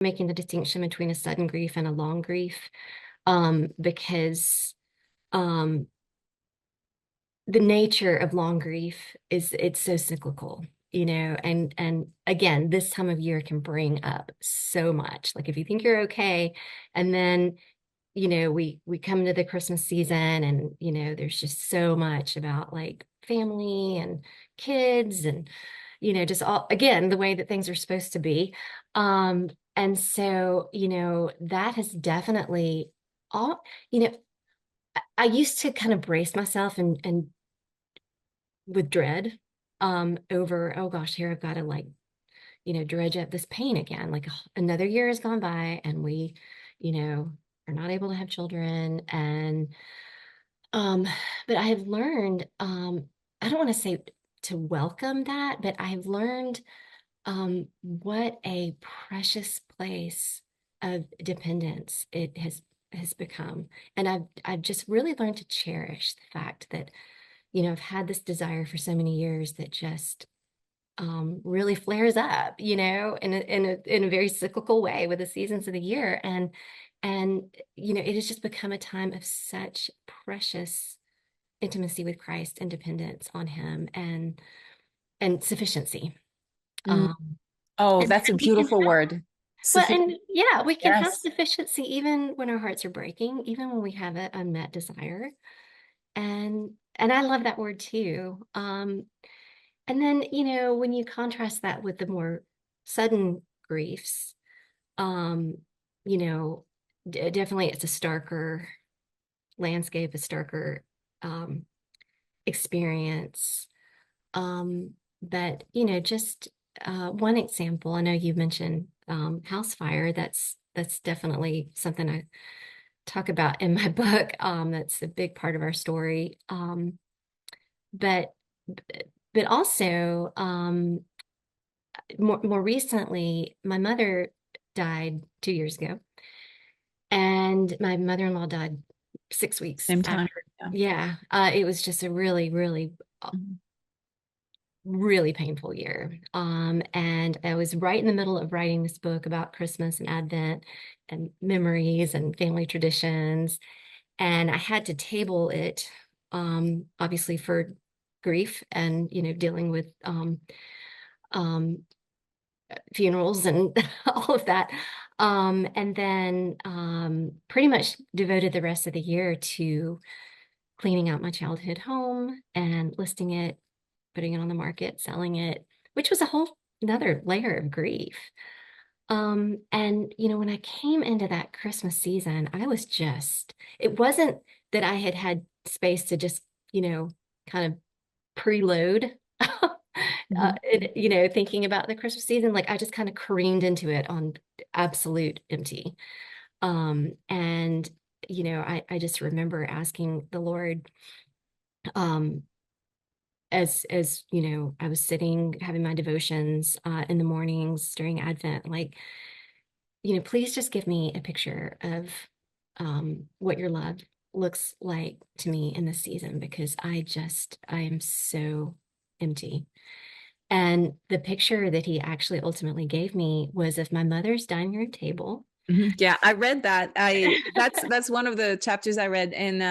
making the distinction between a sudden grief and a long grief, because um, the nature of long grief is it's so cyclical, and again, this time of year can bring up so much. Like if you think you're okay, and then we come to the Christmas season, and there's just so much about like family and kids, and just all again the way that things are supposed to be. And so that has definitely all you know I used to kind of brace myself and with dread over, oh gosh, here I've got to like dredge up this pain again. Like another year has gone by, and we you know are not able to have children. And um but I have learned, I don't want to say to welcome that, but I've learned what a precious place of dependence it has become. And I've just really learned to cherish the fact that I've had this desire for so many years that just really flares up, in a very cyclical way with the seasons of the year. And it has just become a time of such precious intimacy with Christ and dependence on him, and sufficiency. Mm. Um, Oh, and that's a we can beautiful have, word. well, Sufficient. and yeah, we can have Yes. sufficiency even when our hearts are breaking, even when we have an unmet desire. And I love that word too. And then, when you contrast that with the more sudden griefs, um, you know, definitely it's a starker landscape, a starker um, experience. But, just one example, I know you mentioned house fire. That's definitely something I talk about in my book. That's a big part of our story. But but also, more recently, my mother died 2 years ago, and my mother-in-law died 6 weeks Same time. after. Yeah. Yeah, it was just a really, really, Mhm. really painful year. And I was right in the middle of writing this book about Christmas and Advent and memories and family traditions, and I had to table it, obviously for grief and dealing with um, funerals and all of that. And then pretty much devoted the rest of the year to cleaning out my childhood home and listing it, putting it on the market, selling it, which was a whole another layer of grief. And when I came into that Christmas season, it wasn't that I had had space to just, kind of preload. Mhm. Thinking about the Christmas season, like I just kind of careened into it on absolute empty. And I just remember asking the Lord, um, as I was sitting having my devotions in the mornings during Advent, like, please just give me a picture of what your love looks like to me in this season, because I am so empty. And the picture that he actually ultimately gave me was of my mother's dining room table. Mhm. Yeah, I read that. That's one of the chapters I read, and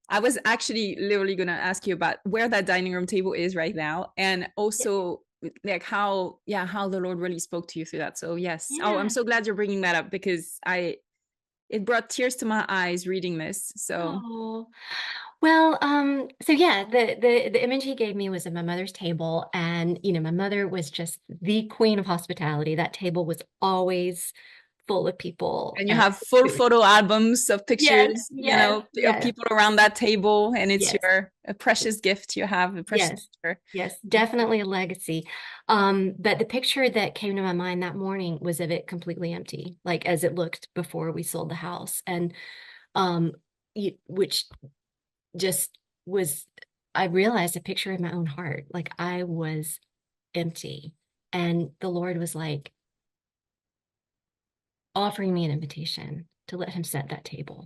I was actually literally gonna ask you about where that dining room table is right now, and also like how the Lord really spoke to you through that. So yes. Oh, I'm Yeah. so glad you're bringing that up because I it brought tears to my eyes reading this. So Oh, well, so yeah, the image he gave me was of my mother's table, and my mother was just the queen of hospitality. That table was always full of people, and you and have full it was, photo albums of yes, pictures, yes, of yes, people around that table, and it's yes, your a precious gift you have, a precious yes, picture. yes, definitely a legacy. But the picture that came to my mind that morning was of it completely empty, like as it looked before we sold the house, and um, which just was, I realized a picture of my own heart. Like I was empty. And the Lord was like offering me an invitation to let him set that table,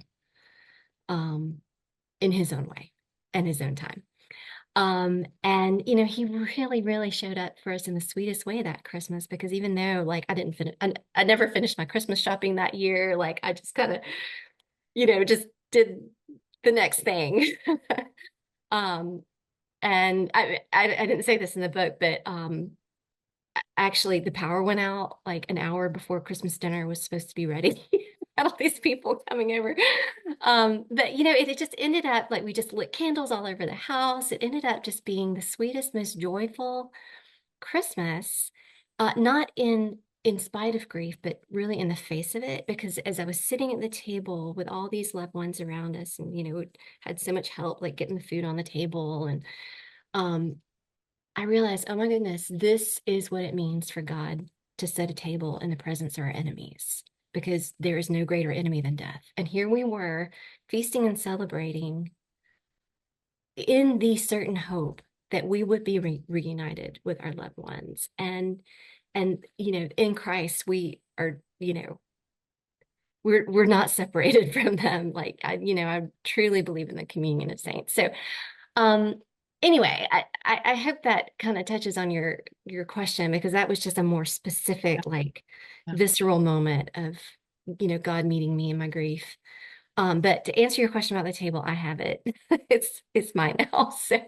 um, in his own way and his own time. And he really, really showed up for us in the sweetest way that Christmas, because even though like I didn't finish, I never finished my Christmas shopping that year. Like I just kind of, just did the next thing. Um, and I didn't say this in the book, but actually the power went out like an hour before Christmas dinner was supposed to be ready. Had all these people coming over. But it just ended up like we just lit candles all over the house. It ended up just being the sweetest, most joyful Christmas, not in spite of grief, but really in the face of it. Because as I was sitting at the table with all these loved ones around us, and had so much help, like getting the food on the table, and um, I realized, oh my goodness, this is what it means for God to set a table in the presence of our enemies, because there is no greater enemy than death. And here we were feasting and celebrating in the certain hope that we would be reunited with our loved ones. And in Christ, we are, we're not separated from them. Like I truly believe in the communion of saints. So um, anyway, I hope that kind of touches on your question, because that was just a more Yeah. specific, like Yeah. visceral moment of, God meeting me in my grief. But to answer your question about the table, I have it. It's mine now. So